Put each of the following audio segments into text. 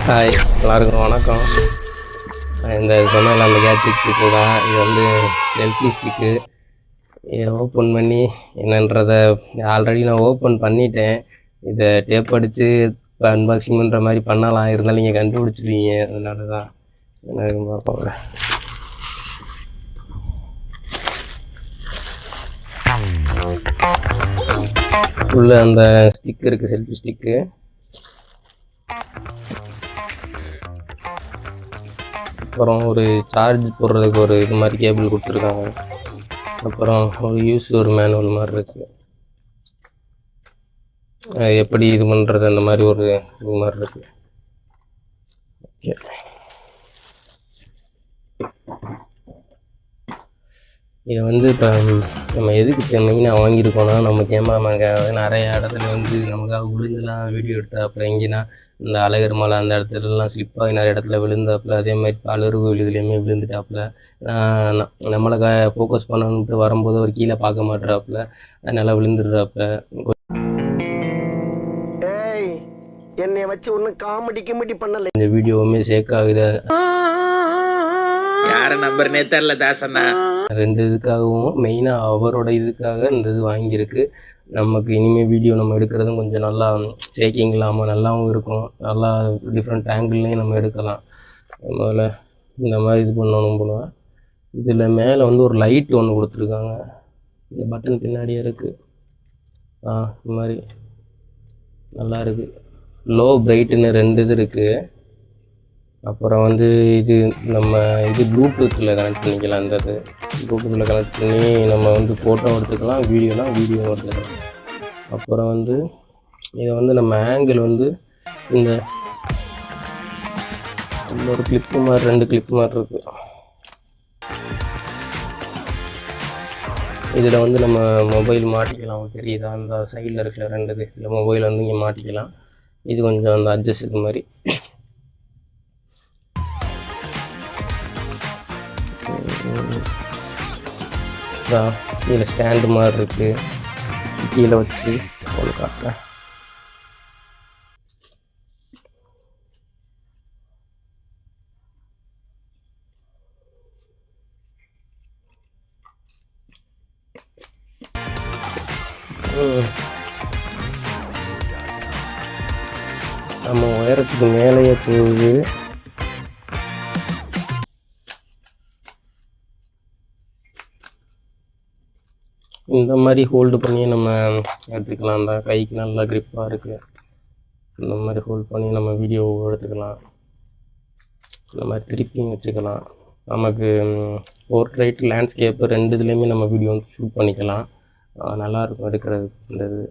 Hi, எல்லாருக்கும் வணக்கம். இந்த சொன்ன அந்த கேட்ஜெட் ஸ்டிக்கு தான். இது வந்து செல்ஃபி ஸ்டிக்கு. இதை ஓப்பன் பண்ணி என்னன்றதை ஆல்ரெடி நான் ஓப்பன் பண்ணிட்டேன். இதை டேப் அடித்து அன்பாக்சிங் பண்ணுற மாதிரி பண்ணலாம், இருந்தாலும் நீங்கள் கண்டுபிடிச்சிருவீங்க. அதனால தான் எனக்கு பார்ப்போங்க. உள்ள அந்த ஸ்டிக் இருக்குது, செல்ஃபி ஸ்டிக்கு. அப்புறம் ஒரு சார்ஜ் போடுறதுக்கு ஒரு இது மாதிரி கேபிள் கொடுத்துருக்காங்க. அப்புறம் ஒரு மேனுவல் மாதிரி இருக்குது, எப்படி இது பண்ணுறது அந்த மாதிரி ஒரு இது மாதிரி இருக்குது. ஓகே, இதை வந்து இப்போ நம்ம எதுக்கு மெயினாக வாங்கியிருக்கோன்னா, நம்ம கேமராமேனுக்காக நிறைய இடத்துல வந்து நமக்காக விழுந்துலாம் வீடியோ எடுத்தாப்புல. எங்கேனா இந்த அழகர் மலை அந்த இடத்துலலாம் ஸ்லிப்பாகி நிறைய இடத்துல விழுந்தாப்புல. அதே மாதிரி பலருகு இதுலேயுமே விழுந்துட்டாப்புல. நம்மளை ஃபோக்கஸ் பண்ணணுன்ட்டு வரும்போது அவர் கீழே பார்க்க மாட்டுறாப்புல, அதனால் விழுந்துடுறாப்புல. என்னை வச்சு ஒன்றும் காமெடி பண்ணலை. இந்த வீடியோவுமே சேக் ஆகுது. யார நம்பர்னே தெரியல தாசண்ணா. 2 இதுக்காகவும் மெயினாக அவரோட இதுக்காக இந்த இது வாங்கியிருக்கு. நமக்கு இனிமேல் வீடியோ நம்ம எடுக்கிறதும் கொஞ்சம் நல்லா ஷேக்கிங் இல்லாமல் நல்லாவும் இருக்கும். நல்லா டிஃப்ரெண்ட் ஆங்கிள்லேயும் நம்ம எடுக்கலாம். முதல்ல இந்த மாதிரி இது பண்ணணும் போல. இதில் மேலே வந்து ஒரு லைட் ஒன்று கொடுத்துருக்காங்க, இந்த பட்டன் பின்னாடியே இருக்குது. இந்த மாதிரி நல்லா இருக்குது. லோ பிரைட்டுன்னு 2 இது இருக்குது. அப்புறம் வந்து இது நம்ம இது ப்ளூடூத்தில் கனெக்ட் பண்ணிக்கலாம். இந்த இது ப்ளூடூத்தில் கனெக்ட் பண்ணி நம்ம வந்து ஃபோட்டோ எடுத்துக்கலாம், வீடியோ எடுத்துக்கலாம். அப்புறம் வந்து இதை வந்து நம்ம ஆங்கிள் வந்து இந்த ஒரு கிளிப்பு மாதிரி 2 கிளிப்பு மாதிரி இருக்குது. இதில் வந்து நம்ம மொபைல் மாட்டிக்கலாம். தெரியுதா, அந்த சைடில் இருக்கிற 2 இது, இல்லை மொபைல் வந்து இங்கே மாட்டிக்கலாம். இது கொஞ்சம் அந்த அட்ஜஸ்ட் இது மாதிரி. இதில் ஸ்டாண்டு மாதிரி இருக்குது, கீழே வச்சு ஒரு காட்டுறேன். நம்ம உயரத்துக்கு மேலேயே போகுது. இந்த மாதிரி ஹோல்டு பண்ணி நம்ம எடுத்துக்கலாம். அந்த கைக்கு நல்லா க்ரிப்பாக இருக்குது. இந்த மாதிரி ஹோல்ட் பண்ணி நம்ம வீடியோ எடுத்துக்கலாம். இந்த மாதிரி திருப்பியும் வச்சுக்கலாம். நமக்கு போர்ட்ரைட், லேண்ட்ஸ்கேப்பு 2 இதுலேயுமே நம்ம வீடியோ வந்து ஷூட் பண்ணிக்கலாம். நல்லாயிருக்கும் எடுக்கிறது. இந்த இது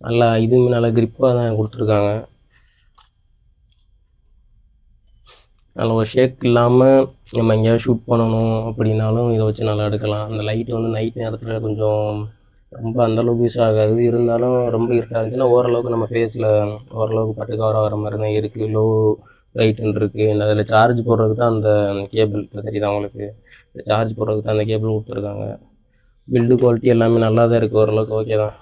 நல்லா இதுவுமே நல்லா க்ரிப்பாக தான் கொடுத்துருக்காங்க. அதில் ஒரு ஷேக் இல்லாமல் நம்ம எங்கேயாவது ஷூட் பண்ணணும் அப்படின்னாலும் இதை வச்சு நல்லா எடுக்கலாம். அந்த லைட்டு வந்து நைட் நேரத்தில் கொஞ்சம் ரொம்ப அந்தளவுக்கு யூஸ் ஆகாது. இருந்தாலும் ரொம்ப இருட்டாக இருந்துச்சுன்னா ஓரளவுக்கு நம்ம ஃபேஸில் ஓரளவுக்கு பட்டு கவர் ஆகிற மாதிரி தான் இருக்குது. லோ லைட்டுன்னு இருக்குது. இந்த அதில் சார்ஜ் போடுறதுக்கு தான் அந்த கேபிள் தெரியுது அவங்களுக்கு. இந்த சார்ஜ் போடுறதுக்கு தான் அந்த கேபிள் கொடுத்துருக்காங்க. பில்டு குவாலிட்டி எல்லாமே நல்லா தான் இருக்குது, ஓரளவுக்கு ஓகே தான்.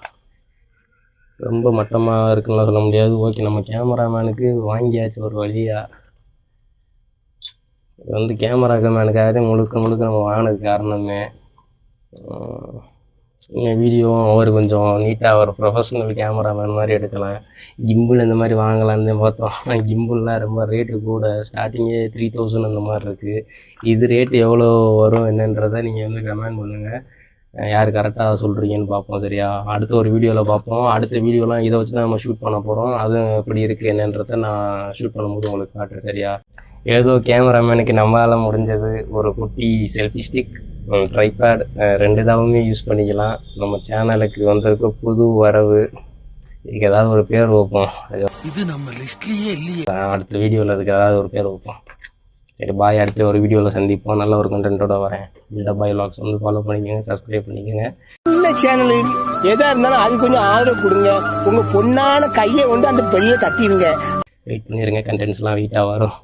ரொம்ப மட்டமாக இருக்குன்னு சொல்ல முடியாது. ஓகே, நம்ம கேமராமேனுக்கு வாங்கியாச்சு ஒரு வழியாக. இது வந்து கேமராமேனுக்காக முழுக்க நம்ம வாங்கினதுக்கு காரணமே. வீடியோவும் அவர் கொஞ்சம் நீட்டாக ஒரு ப்ரொஃபஷ்னல் கேமராமேன் மாதிரி எடுக்கலாம். கிம்பிள் இந்த மாதிரி வாங்கலான்னு பார்த்தோம். கிம்பிள்லாம் ரொம்ப ரேட்டு கூட, ஸ்டார்டிங்கே 3000 அந்த மாதிரி இருக்குது. இது ரேட்டு எவ்வளோ வரும் என்னன்றதை நீங்கள் வந்து கமெண்ட் பண்ணுங்கள். யார் கரெக்டாக சொல்கிறீங்கன்னு பார்ப்போம், சரியா? அடுத்த ஒரு வீடியோவில் பார்ப்போம். அடுத்த வீடியோலாம் இதை வச்சு தான் நம்ம ஷூட் பண்ண போகிறோம். அதுவும் எப்படி இருக்குது என்னன்றதை நான் ஷூட் பண்ணும்போது உங்களுக்கு காட்டுறேன், சரியா? ஏதோ கேமராமேனுக்கு நம்மளால் முடிஞ்சது ஒரு குட்டி செல்ஃபி ஸ்டிக், ட்ரைபேட் 2 இதாகவுமே யூஸ் பண்ணிக்கலாம். நம்ம சேனலுக்கு வந்திருக்க புது வரவு. இதுக்கு ஏதாவது ஒரு பேர் வைப்போம். இது நம்ம லிஸ்ட்லேயே இல்லையே. அடுத்த வீடியோவில் அதுக்கு ஏதாவது ஒரு பேர் வைப்போம். சரி, பாய். அடுத்த ஒரு வீடியோவில் சந்திப்போம். நல்ல ஒரு கண்டென்ட்டோட வரேன். இந்த பாய் வ்ளாக்ஸ் வந்து ஃபாலோ பண்ணிக்கோங்க, சப்ஸ்கிரைப் பண்ணிக்கோங்க. இந்த சேனலு எதா இருந்தாலும் அது கொஞ்சம் ஆதரவு கொடுங்க. உங்கள் பொண்ணான கையை வந்து அந்த பெல்லில் தட்டிடுங்க. வெயிட் பண்ணிடுங்க, கண்டென்ட்ஸ்லாம் வெயிட்டாக வரும்.